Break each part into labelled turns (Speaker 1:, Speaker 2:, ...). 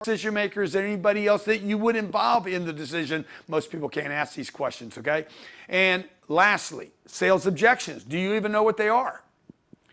Speaker 1: decision makers, anybody else that you would involve in the decision. Most people can't ask these questions, okay? And lastly, sales objections. Do you even know what they are?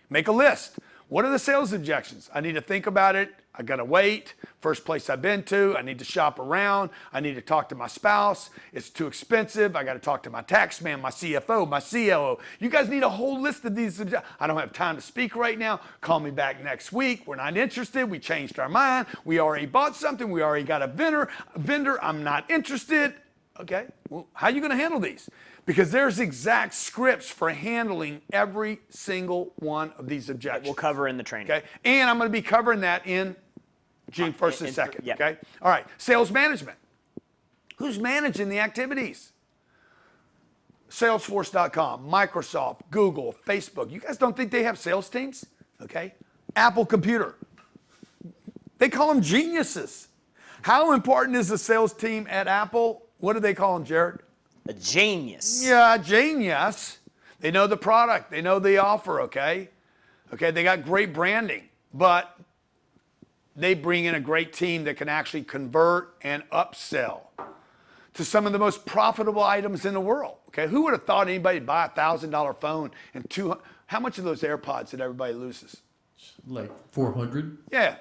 Speaker 1: Make a list. What are the sales objections? I need to think about it. I gotta wait. First place I've been to. I need to shop around. I need to talk to my spouse. It's too expensive. I gotta talk to my tax man, my CFO, my COO. You guys need a whole list of these. I don't have time to speak right now. Call me back next week. We're not interested. We changed our mind. We already bought something. We already got a vendor. I'm not interested. Okay, well, how are you gonna handle these? Because there's exact scripts for handling every single one of these objections.
Speaker 2: We'll cover in the training.
Speaker 1: Okay, and I'm going to be covering that in June 1st and 2nd. Yeah. Okay, all right. Sales management. Who's managing the activities? Salesforce.com, Microsoft, Google, Facebook. You guys don't think they have sales teams? Okay. Apple Computer. They call them geniuses. How important is the sales team at Apple? What do they call them, Jared?
Speaker 2: A genius.
Speaker 1: Yeah, genius. They know the product. They know the offer, okay? Okay, they got great branding, but they bring in a great team that can actually convert and upsell to some of the most profitable items in the world, okay? Who would have thought anybody would buy a $1,000 phone and how much of those AirPods did everybody loses?
Speaker 3: Like 400?
Speaker 1: Yeah.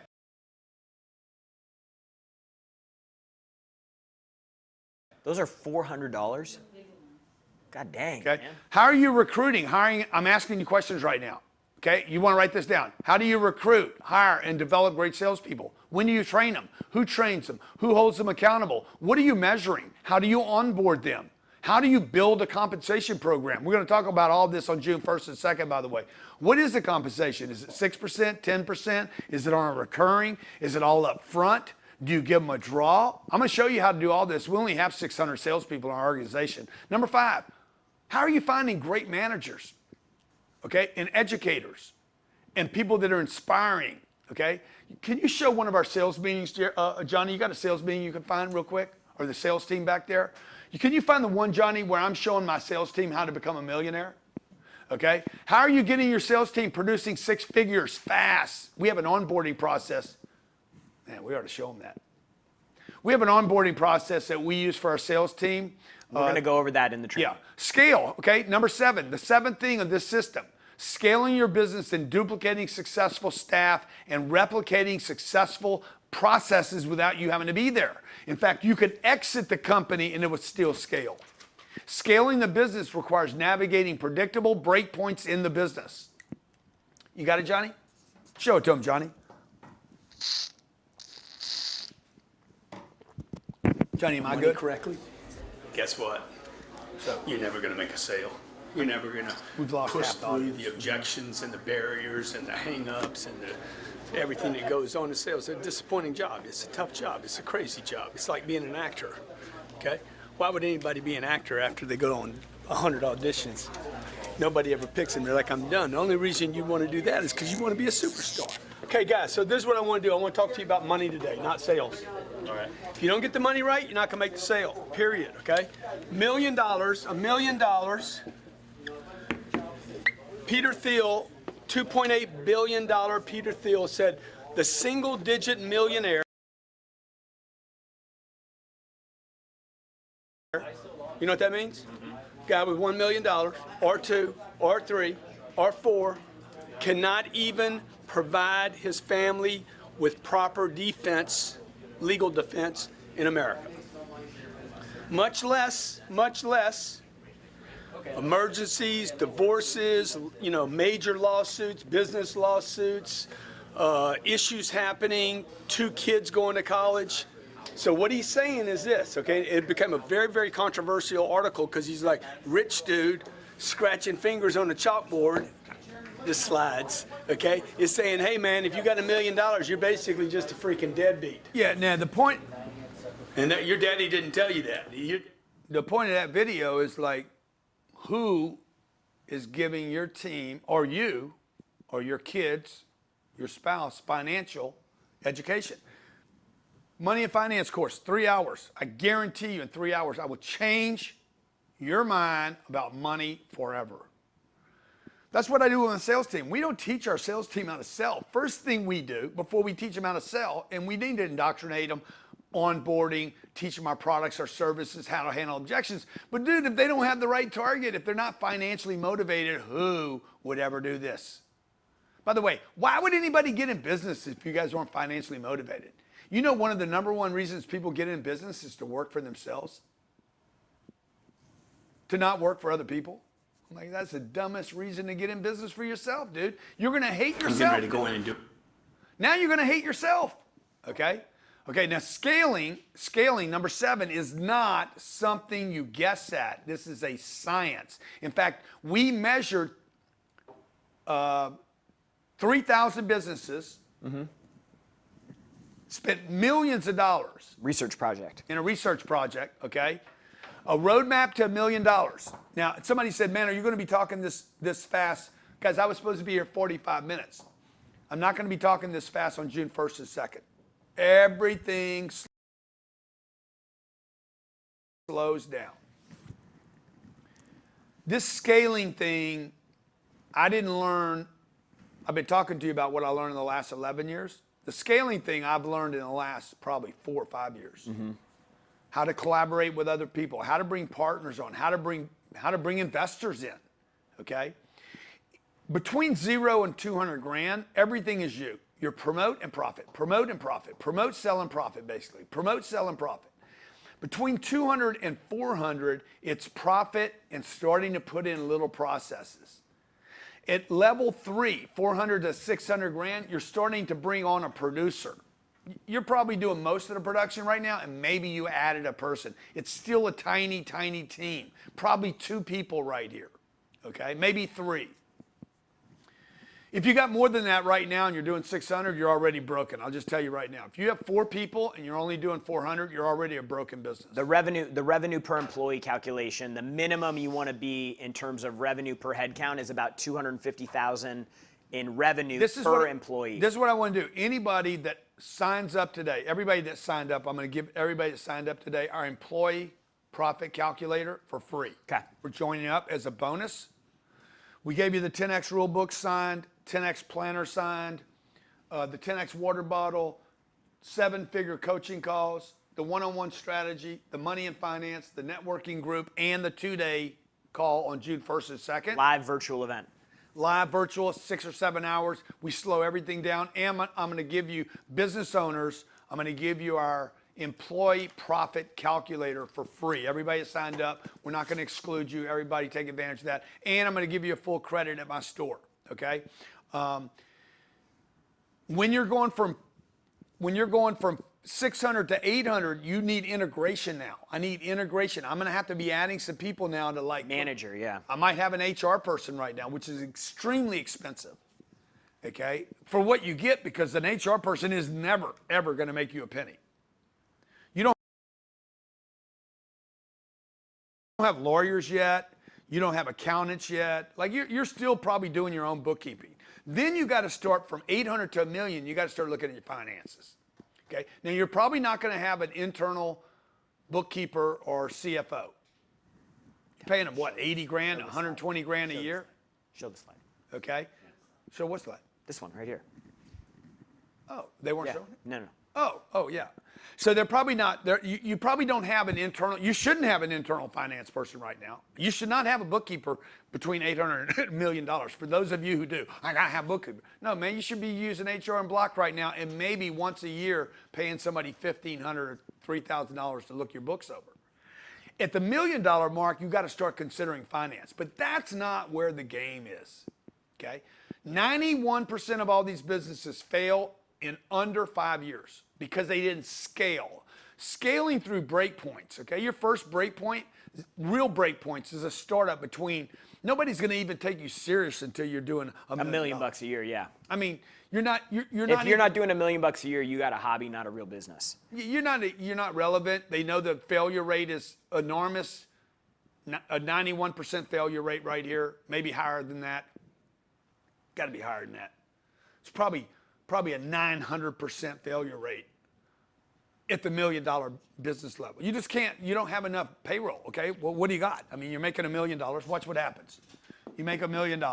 Speaker 2: Those are $400? God dang,
Speaker 1: okay.
Speaker 2: Man.
Speaker 1: How are you recruiting, hiring? I'm asking you questions right now. Okay, you want to write this down. How do you recruit, hire, and develop great salespeople? When do you train them? Who trains them? Who holds them accountable? What are you measuring? How do you onboard them? How do you build a compensation program? We're going to talk about all this on June 1st and 2nd, by the way. What is the compensation? Is it 6%, 10%? Is it on a recurring? Is it all up front? Do you give them a draw? I'm going to show you how to do all this. We only have 600 salespeople in our organization. Number 5, how are you finding great managers, okay, and educators, and people that are inspiring, okay? Can you show one of our sales meetings, Johnny? You got a sales meeting you can find real quick? Or the sales team back there? Can you find the one, Johnny, where I'm showing my sales team how to become a millionaire? Okay? How are you getting your sales team producing 6 figures fast? We have an onboarding process. Man, we ought to show them that. We have an onboarding process that we use for our sales team.
Speaker 2: We're going to go over that in the training.
Speaker 1: Yeah. Scale, okay? Number 7, the 7th thing of this system. Scaling your business and duplicating successful staff and replicating successful processes without you having to be there. In fact, you could exit the company and it would still scale. Scaling the business requires navigating predictable breakpoints in the business. You got it, Johnny? Show it to him, Johnny. Johnny, am I good?
Speaker 4: Correctly? Guess what?
Speaker 1: So
Speaker 4: you're never going to make a sale. You're never going to push through the objections and the barriers and the hang-ups and everything that goes on in sales. It's a disappointing job. It's a tough job. It's a crazy job. It's like being an actor, okay? Why would anybody be an actor after they go on 100 auditions? Nobody ever picks them. They're like, I'm done. The only reason you want to do that is because you want to be a superstar. Okay, guys, so this is what I want to do. I want to talk to you about money today, not sales. All right. If you don't get the money right, you're not going to make the sale, period, okay? $1 million. Peter Thiel, $2.8 billion Peter Thiel said, the single-digit millionaire, you know what that means? Guy with $1 million, or 2, or 3, or 4, cannot even provide his family with proper defense, legal defense in America. Much less emergencies, divorces, major lawsuits, business lawsuits, issues happening, 2 kids going to college. So what he's saying is this, okay? It became a very, very controversial article because he's like, rich dude scratching fingers on the chalkboard, the slides, okay? Is saying, hey man, if you got $1 million, you're basically just a freaking deadbeat.
Speaker 1: Yeah, now the point...
Speaker 4: And that your daddy didn't tell you that.
Speaker 1: The point of that video is like, who is giving your team, or you, or your kids, your spouse, financial education? Money and finance course, 3 hours. I guarantee you in 3 hours, I will change your mind about money forever. That's what I do with my sales team. We don't teach our sales team how to sell. First thing we do before we teach them how to sell, and we need to indoctrinate them, onboarding, teach them our products, our services, how to handle objections. But dude, if they don't have the right target, if they're not financially motivated, who would ever do this? By the way, why would anybody get in business if you guys weren't financially motivated? You know, one of the number one reasons people get in business is to work for themselves, to not work for other people. I'm like, that's the dumbest reason to get in business for yourself, dude. You're going to hate yourself.
Speaker 4: I'm getting ready to go in and do.
Speaker 1: Now you're going to hate yourself. Okay? Okay, now scaling, number 7, is not something you guess at. This is a science. In fact, we measured 3,000 businesses, spent millions of dollars.
Speaker 2: Research project.
Speaker 1: In a research project, okay? A roadmap to $1 million. Now, somebody said, man, are you going to be talking this fast? Guys, I was supposed to be here 45 minutes. I'm not going to be talking this fast on June 1st and 2nd. Everything slows down. This scaling thing, I didn't learn. I've been talking to you about what I learned in the last 11 years. The scaling thing I've learned in the last probably 4 or 5 years. How to collaborate with other people, how to bring partners on, how to bring investors in, okay? Between 0 and 200 grand, everything is you. You're promote and profit, promote and profit, promote, sell, and profit, basically. Promote, sell, and profit. Between 200 and 400, it's profit and starting to put in little processes. At level 3, 400 to 600 grand, you're starting to bring on a producer. You're probably doing most of the production right now, and maybe you added a person. It's still a tiny, tiny team. Probably 2 people right here, okay? Maybe 3. If you got more than that right now and you're doing 600, you're already broken. I'll just tell you right now. If you have 4 people and you're only doing 400, you're already a broken business.
Speaker 2: The revenue per employee calculation, the minimum you want to be in terms of revenue per head count is about $250,000 in revenue per employee.
Speaker 1: This is what I want to do. Anybody that signs up today, everybody that signed up, I'm going to give everybody that signed up today our employee profit calculator for free.
Speaker 2: Okay.
Speaker 1: We're joining up as a bonus. We gave you the 10X rule book signed, 10X planner signed, the 10X water bottle, 7-figure coaching calls, the one-on-one strategy, the money and finance, the networking group, and the 2-day call on June 1st and 2nd.
Speaker 2: Live virtual event.
Speaker 1: Live virtual, 6 or 7 hours. We slow everything down. And I'm going to give you business owners, I'm going to give you our employee profit calculator for free. Everybody that signed up, we're not going to exclude you. Everybody take advantage of that. And I'm going to give you a full credit at my store, okay? When you're going from 600 to 800, you need integration now. I need integration. I'm going to have to be adding some people now to like
Speaker 2: manager, yeah.
Speaker 1: I might have an HR person right now, which is extremely expensive, okay, for what you get, because an HR person is never, ever going to make you a penny. You don't have lawyers yet. You don't have accountants yet. Like you're still probably doing your own bookkeeping. Then you got to start from 800 to $1 million. You got to start looking at your finances. Okay. Now you're probably not going to have an internal bookkeeper or CFO. You're paying them what, 80 grand, 120 grand a year?
Speaker 2: Show the slide.
Speaker 1: Okay. So what's that?
Speaker 2: This one right here.
Speaker 1: Oh, they weren't showing it?
Speaker 2: No.
Speaker 1: Oh, yeah. So they're probably not there. You probably don't have an internal. You shouldn't have an internal finance person right now. You should not have a bookkeeper between $800 and $1 million. For those of you who do, I gotta have a bookkeeper. No, man, you should be using HR and Block right now, and maybe once a year paying somebody $1,500 or $3,000 to look your books over. At the $1 million mark, you got to start considering finance, but that's not where the game is. Okay, 91% of all these businesses fail in under 5 years because they didn't scale. Scaling through breakpoints, okay? Your first breakpoint, real breakpoints, is a startup between, nobody's gonna even take you serious until you're doing $1 million
Speaker 2: $1 million a year, yeah.
Speaker 1: I mean, you're not
Speaker 2: If you're not doing $1 million a year, you got a hobby, not a real business.
Speaker 1: You're not relevant. They know the failure rate is enormous. A 91% failure rate right here, maybe higher than that. Got to be higher than that. It's probably a 900% failure rate at the $1 million business level. You just can't. You don't have enough payroll. Okay. Well, what do you got? I mean, you're making $1 million. Watch what happens. You make $1 million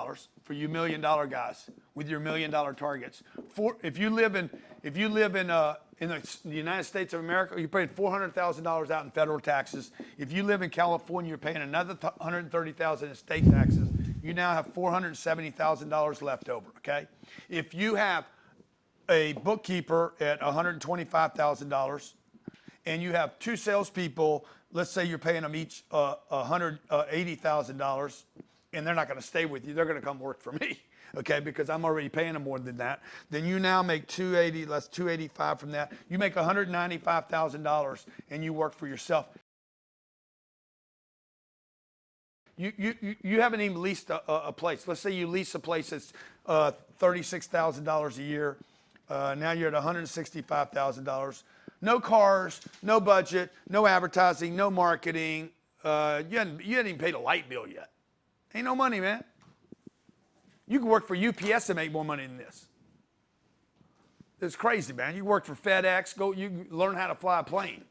Speaker 1: for you $1 million guys with your $1 million targets. If you live in the United States of America, you're paying $400,000 out in federal taxes. If you live in California, you're paying another $130,000 in state taxes. You now have $470,000 left over. Okay. If you have a bookkeeper at $125,000, and you have 2 salespeople, let's say you're paying them each $180,000, and they're not going to stay with you. They're going to come work for me, okay, because I'm already paying them more than that. Then you now make 280, less 285 from that. You make $195,000, and you work for yourself. You haven't even leased a place. Let's say you lease a place that's $36,000 a year. Now you're at $165,000. No cars, no budget, no advertising, no marketing. You hadn't even paid a light bill yet. Ain't no money, man. You can work for UPS and make more money than this. It's crazy, man. You work for FedEx, you learn how to fly a plane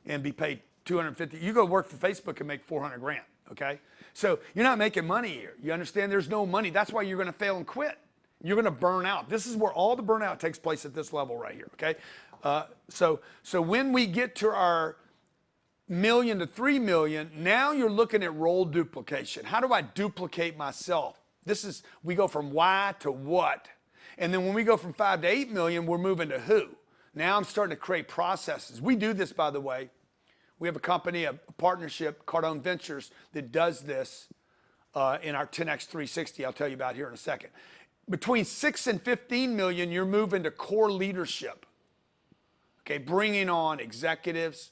Speaker 1: and be paid $250. You go work for Facebook and make $400 grand, okay? So you're not making money here. You understand? There's no money. That's why you're going to fail and quit. You're going to burn out. This is where all the burnout takes place at this level right here, okay? So when we get to our $1 million to $3 million, now you're looking at role duplication. How do I duplicate myself? We go from why to what. And then when we go from 5 to 8 million, we're moving to who. Now I'm starting to create processes. We do this, by the way. We have a company, a partnership, Cardone Ventures, that does this in our 10X 360 I'll tell you about here in a second. Between 6 and 15 million, you're moving to core leadership. Okay, bringing on executives,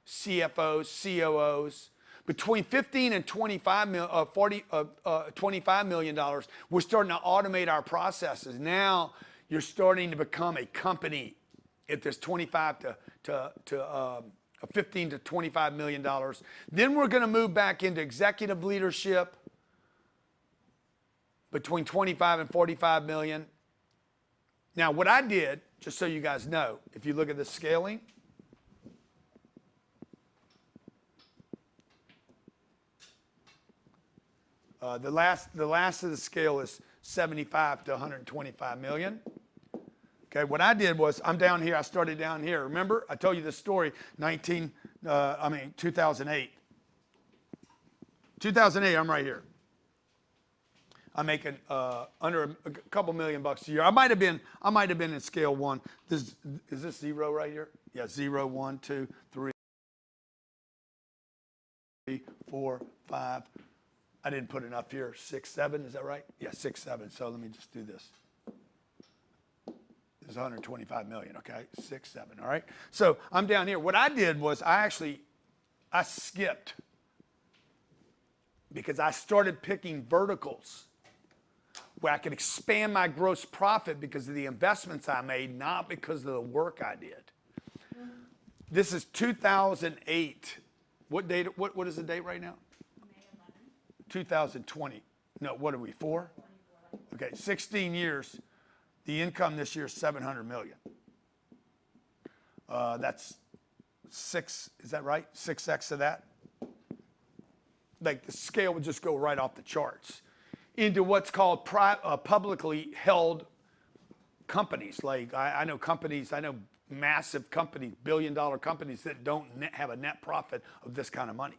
Speaker 1: CFOs, COOs. Between 15 and $25 million, we're starting to automate our processes. Now you're starting to become a company at this 25 to 15 to $25 million. Then we're going to move back into executive leadership between 25 and 45 million. Now, what I did, just so you guys know, if you look at the scaling, the last of the scale is 75 to 125 million. Okay, what I did was, I'm down here, I started down here. Remember, I told you this story, 2008. 2008, I'm right here. I'm making under a couple $1 million a year. I might have been in scale 1. Is this 0 right here? Yeah, 0, 1, 2, 3, 4, 5. I didn't put enough here. 6, 7, is that right? Yeah, 6, 7. So let me just do this. This is 125 million, okay? 6, 7, all right? So I'm down here. What I did was I skipped because I started picking verticals where I could expand my gross profit because of the investments I made, not because of the work I did. This is 2008. What date? What is the date right now?
Speaker 5: May 11th.
Speaker 1: 2020. No, what are we, 4? 24. Okay, 16 years. The income this year is 700 million. That's 6, is that right? 6x of that? Like the scale would just go right off the charts into what's called publicly held companies. Like I know companies, I know massive companies, billion-dollar companies that don't have a net profit of this kind of money.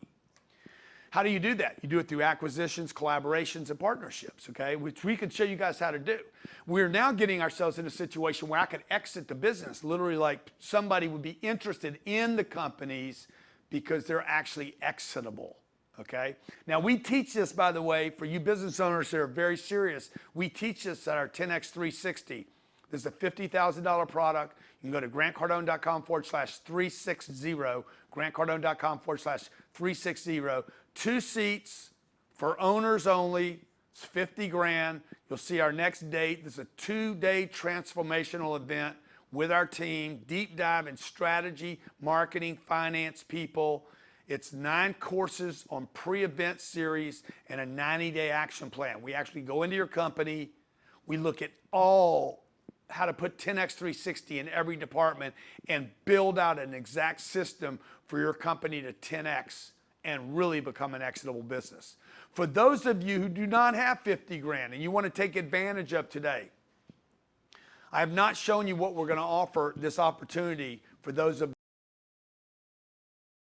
Speaker 1: How do you do that? You do it through acquisitions, collaborations, and partnerships, okay, which we can show you guys how to do. We're now getting ourselves in a situation where I could exit the business, literally like somebody would be interested in the companies because they're actually exitable, okay? Now, we teach this, by the way, for you business owners that are very serious. We teach this at our 10X 360. This is a $50,000 product. You can go to grantcardone.com/360, grantcardone.com/360. 2 seats for owners only. It's 50 grand. You'll see our next date. This is a 2-day transformational event with our team. Deep dive in strategy, marketing, finance, people. It's 9 courses on pre-event series and a 90-day action plan. We actually go into your company. We look at how to put 10X 360 in every department and build out an exact system for your company to 10X and really become an exitable business. For those of you who do not have 50 grand and you want to take advantage of today, I have not shown you what we're going to offer this opportunity for those of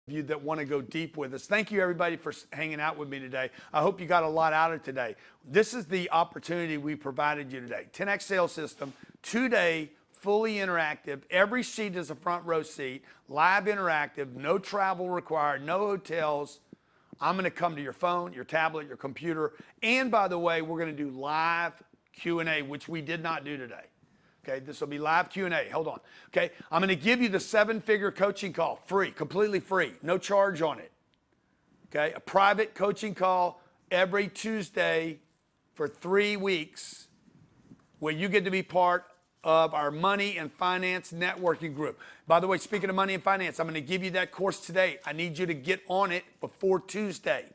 Speaker 1: you that want to go deep with us. Thank you everybody for hanging out with me today. I hope you got a lot out of today. This is the opportunity we provided you today. 10X Sales System, 2-day, fully interactive. Every seat is a front row seat, live interactive, no travel required, no hotels. I'm going to come to your phone, your tablet, your computer. And by the way, we're going to do live Q&A, which we did not do today. Okay, this will be live Q&A. Hold on. Okay, I'm going to give you the 7-figure coaching call, free, completely free, no charge on it. Okay, a private coaching call every Tuesday for 3 weeks where you get to be part of our money and finance networking group. By the way, speaking of money and finance, I'm going to give you that course today. I need you to get on it before Tuesday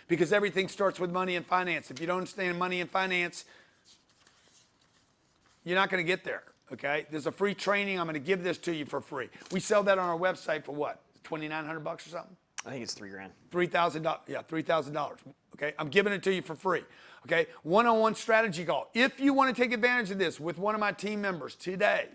Speaker 1: because everything starts with money and finance. If you don't understand money and finance, you're not going to get there, okay? There's a free training. I'm going to give this to you for free. We sell that on our website for what? $2,900 or something?
Speaker 2: I think it's $3,000.
Speaker 1: $3,000. Yeah, $3,000. Okay, I'm giving it to you for free. Okay, one-on-one strategy call. If you want to take advantage of this with one of my team members today,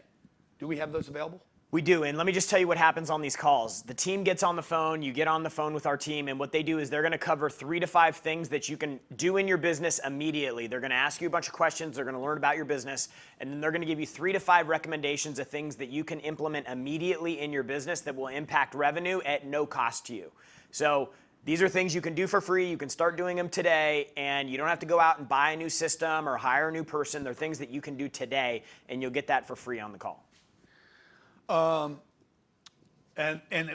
Speaker 1: do we have those available?
Speaker 2: We do, and let me just tell you what happens on these calls. The team gets on the phone, you get on the phone with our team, and what they do is they're gonna cover 3 to 5 things that you can do in your business immediately. They're gonna ask you a bunch of questions, they're gonna learn about your business, and then they're gonna give you 3 to 5 recommendations of things that you can implement immediately in your business that will impact revenue at no cost to you. So these are things you can do for free, you can start doing them today, and you don't have to go out and buy a new system or hire a new person. They're things that you can do today, and you'll get that for free on the call.
Speaker 1: And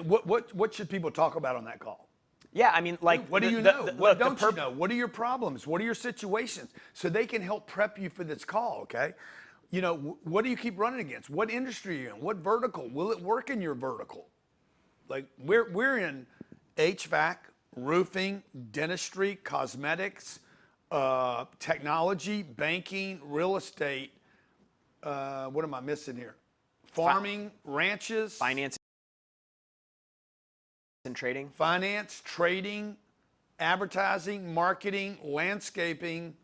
Speaker 1: what should people talk about on that call?
Speaker 2: Yeah, I mean, like,
Speaker 1: what do you know? What don't you know? What are your problems? What are your situations? So they can help prep you for this call, okay? You know, what do you keep running against? What industry are you in? What vertical? Will it work in your vertical? Like, we're in HVAC, roofing, dentistry, cosmetics, technology, banking, real estate. What am I missing here? Farming, ranches.
Speaker 2: Finance and trading.
Speaker 1: Finance, trading, advertising, marketing, landscaping.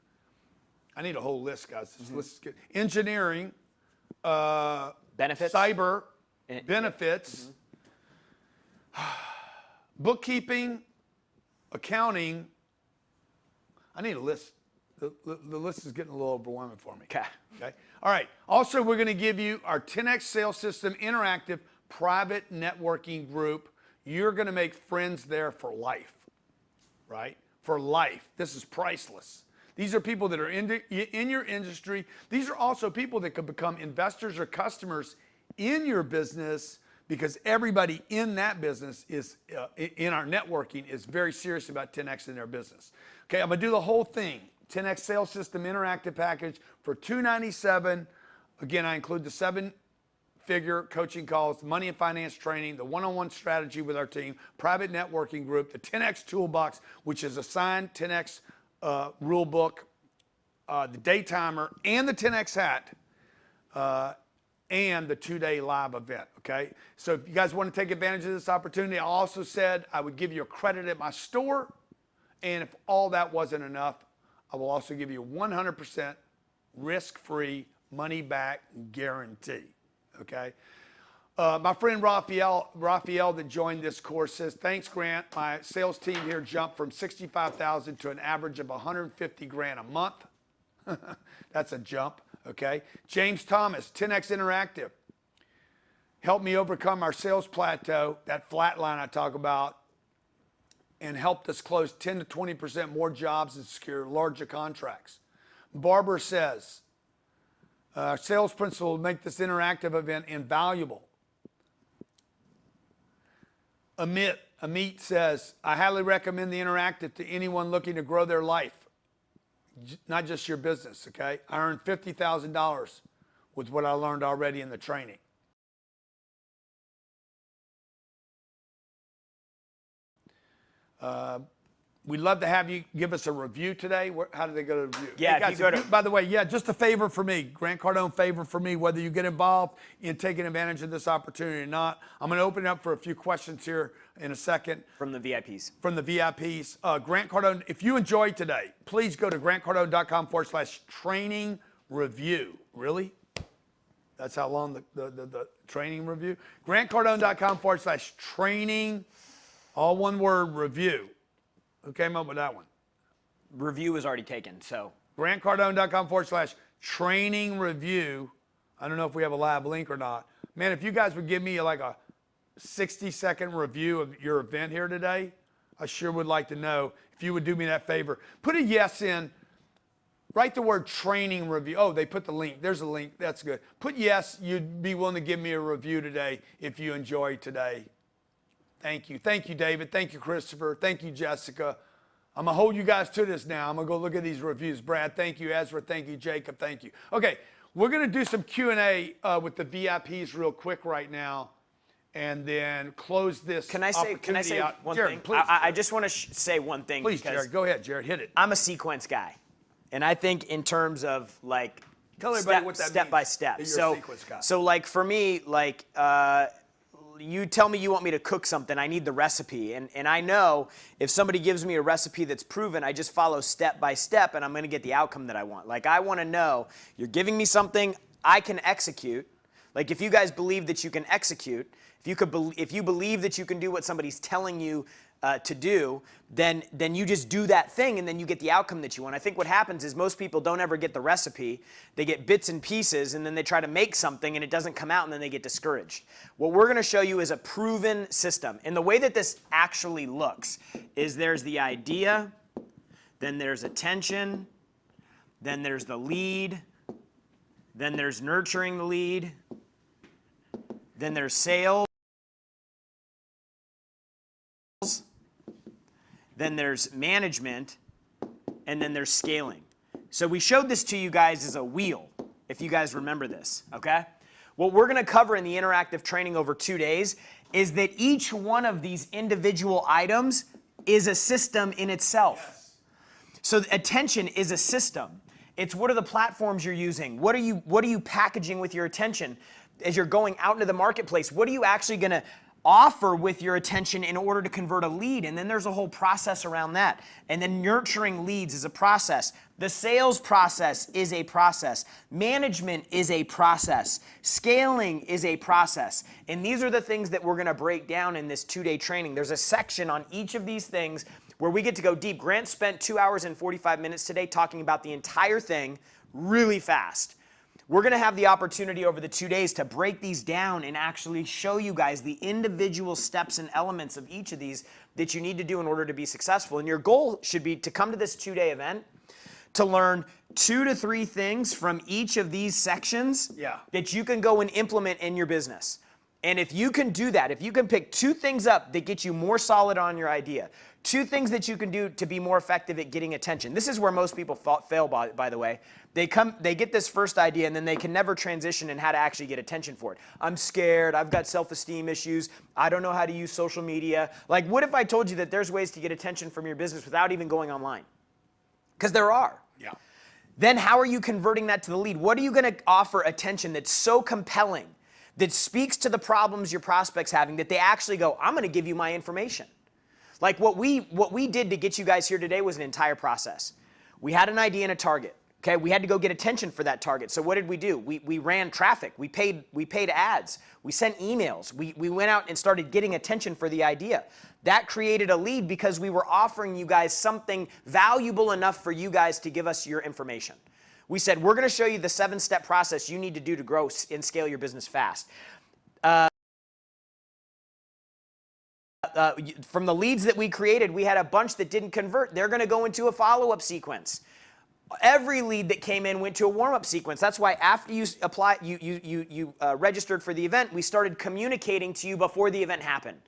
Speaker 1: I need a whole list, guys. This list is good. Engineering,
Speaker 2: benefits.
Speaker 1: Cyber, benefits, bookkeeping, accounting. I need a list. The list is getting a little overwhelming for me.
Speaker 2: Okay.
Speaker 1: Okay. All right. Also, we're going to give you our 10X Sales System interactive private networking group. You're going to make friends there for life, right? For life. This is priceless. These are people that are in your industry. These are also people that could become investors or customers in your business because everybody in that business is, in our networking, is very serious about 10X in their business. Okay, I'm going to do the whole thing. 10X Sales System interactive package for $297. Again, I include the 7-figure coaching calls, money and finance training, the one-on-one strategy with our team, private networking group, the 10X toolbox, which is a signed 10X rule book, the day timer, and the 10X hat, and the 2-day live event, okay? So if you guys want to take advantage of this opportunity, I also said I would give you a credit at my store, and if all that wasn't enough, I will also give you 100% risk-free money-back guarantee, okay? My friend Raphael that joined this course says, thanks, Grant. My sales team here jumped from 65,000 to an average of 150 grand a month. That's a jump, okay? James Thomas, 10X Interactive. Helped me overcome our sales plateau, that flat line I talk about, and helped us close 10 to 20% more jobs and secure larger contracts. Barbara says, sales principle will make this interactive event invaluable. Amit says, I highly recommend the interactive to anyone looking to grow their life, not just your business, okay? I earned $50,000 with what I learned already in the training. We'd love to have you give us a review today. How do they go to review?
Speaker 2: Yeah,
Speaker 1: Hey, guys,
Speaker 2: if you go to.
Speaker 1: by the way, yeah, just a favor for me, Grant Cardone, favor for me, whether you get involved in taking advantage of this opportunity or not. I'm going to open it up for a few questions here in a second.
Speaker 2: From the VIPs.
Speaker 1: From the VIPs. Grant Cardone, if you enjoyed today, please go to grantcardone.com/training review. Really? That's how long the training review? grantcardone.com/training, all one word, review. Who came up with that one?
Speaker 2: Review was already taken, so.
Speaker 1: grantcardone.com/training review. I don't know if we have a live link or not. Man, if you guys would give me like a 60-second review of your event here today, I sure would like to know if you would do me that favor. Put a yes in. Write the word training review. Oh, they put the link. There's a link. That's good. Put yes, you'd be willing to give me a review today if you enjoyed today. Thank you. Thank you, David. Thank you, Christopher. Thank you, Jessica. I'm going to hold you guys to this now. I'm going to go look at these reviews. Brad, thank you. Ezra, thank you. Jacob, thank you. Okay, we're going to do some Q&A with the VIPs real quick right now and then close this
Speaker 2: Can I say
Speaker 1: out.
Speaker 2: one
Speaker 1: Jared,
Speaker 2: thing?
Speaker 1: please.
Speaker 2: I just want to say one thing.
Speaker 1: Please,
Speaker 2: because
Speaker 1: Jared. Go ahead, Jared. Hit it.
Speaker 2: I'm a sequence guy. And I think in terms of like
Speaker 1: Tell everybody what that
Speaker 2: step
Speaker 1: means,
Speaker 2: by step.
Speaker 1: that you're a sequence guy.
Speaker 2: So like for me, like you tell me you want me to cook something, I need the recipe. And I know if somebody gives me a recipe that's proven, I just follow step by step and I'm going to get the outcome that I want. Like I want to know you're giving me something I can execute. Like if you guys believe that you can execute, if you believe that you can do what somebody's telling you to do, then you just do that thing and then you get the outcome that you want. I think what happens is most people don't ever get the recipe. They get bits and pieces and then they try to make something and it doesn't come out and then they get discouraged. What we're going to show you is a proven system. And the way that this actually looks is there's the idea, then there's attention, then there's the lead, then there's nurturing the lead, then there's sales, then there's management, and then there's scaling. So we showed this to you guys as a wheel, if you guys remember this, okay? What we're gonna cover in the interactive training over 2 days is that each one of these individual items is a system in itself. Yes. So attention is a system. It's what are the platforms you're using? What are you packaging with your attention as you're going out into the marketplace? What are you actually gonna offer with your attention in order to convert a lead? And then there's a whole process around that. And then nurturing leads is a process. The sales process is a process. Management is a process. Scaling is a process. And these are the things that we're going to break down in this 2-day training. There's a section on each of these things where we get to go deep. Grant spent 2 hours and 45 minutes today talking about the entire thing really fast. We're going to have the opportunity over the 2 days to break these down and actually show you guys the individual steps and elements of each of these that you need to do in order to be successful. And your goal should be to come to this 2-day event to learn 2 to 3 things from each of these sections that you can go and implement in your business. And if you can do that, if you can pick 2 things up that get you more solid on your idea, 2 things that you can do to be more effective at getting attention. This is where most people fail, by the way. They get this first idea and then they can never transition in how to actually get attention for it. I'm scared, I've got self-esteem issues, I don't know how to use social media. Like what if I told you that there's ways to get attention from your business without even going online? Because there are.
Speaker 1: Yeah.
Speaker 2: Then how are you converting that to the lead? What are you going to offer attention that's so compelling, that speaks to the problems your prospect's having, that they actually go, I'm going to give you my information. Like what we did to get you guys here today was an entire process. We had an idea and a target. Okay, we had to go get attention for that target. So what did we do? We ran traffic. We paid ads. We sent emails. We went out and started getting attention for the idea. That created a lead because we were offering you guys something valuable enough for you guys to give us your information. We said, we're going to show you the 7-step process you need to do to grow and scale your business fast. From the leads that we created, we had a bunch that didn't convert. They're going to go into a follow-up sequence. Every lead that came in went to a warm-up sequence. That's why after you registered for the event, we started communicating to you before the event happened.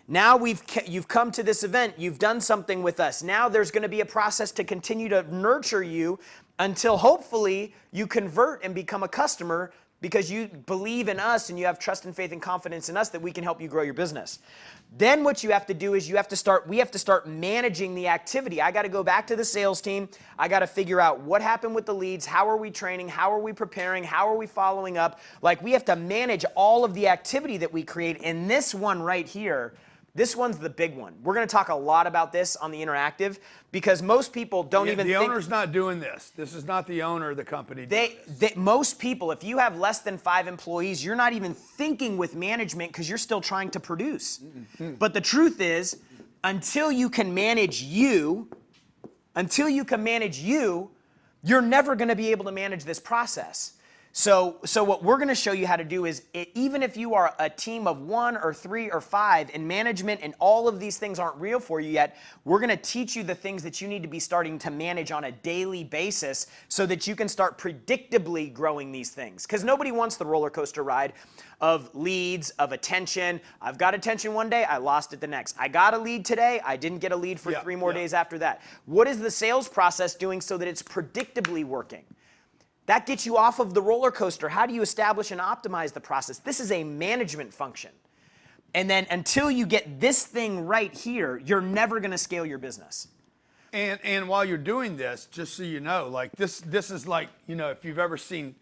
Speaker 2: Now you've come to this event, you've done something with us. Now there's going to be a process to continue to nurture you until hopefully you convert and become a customer because you believe in us and you have trust and faith and confidence in us that we can help you grow your business. Then what you have to do is we have to start managing the activity. I got to go back to the sales team. I got to figure out what happened with the leads. How are we training? How are we preparing? How are we following up? Like, we have to manage all of the activity that we create. And this one right here, this one's the big one. We're going to talk a lot about this on the interactive because most people don't even think.
Speaker 1: The owner's not doing this. This is not the owner of the company.
Speaker 2: Most people, if you have less than 5 employees, you're not even thinking with management because you're still trying to produce. But the truth is, until you can manage you, you're never going to be able to manage this process. So what we're going to show you how to do is, even if you are a team of 1 or 3 or 5 and management and all of these things aren't real for you yet, we're going to teach you the things that you need to be starting to manage on a daily basis so that you can start predictably growing these things. Because nobody wants the roller coaster ride of leads, of attention. I've got attention one day, I lost it the next. I got a lead today, I didn't get a lead for 3 more days after that. What is the sales process doing so that it's predictably working? That gets you off of the roller coaster. How do you establish and optimize the process? This is a management function. And then until you get this thing right here, you're never going to scale your business.
Speaker 1: And while you're doing this, just so you know, like this is like, you know, if you've ever seen,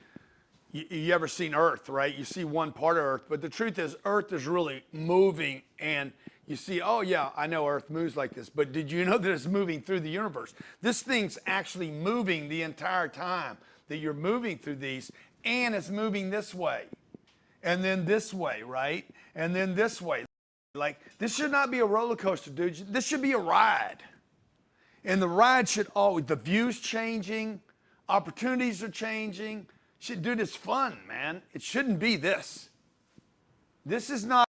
Speaker 1: you ever seen Earth, right? You see one part of Earth, but the truth is Earth is really moving, and you see, oh yeah, I know Earth moves like this, but did you know that it's moving through the universe? This thing's actually moving the entire time that you're moving through these, and it's moving this way, and then this way, right? And then this way. Like, this should not be a roller coaster, dude. This should be a ride. And the ride should always, the view's changing, opportunities are changing. Dude, it's fun, man. It shouldn't be this. This is not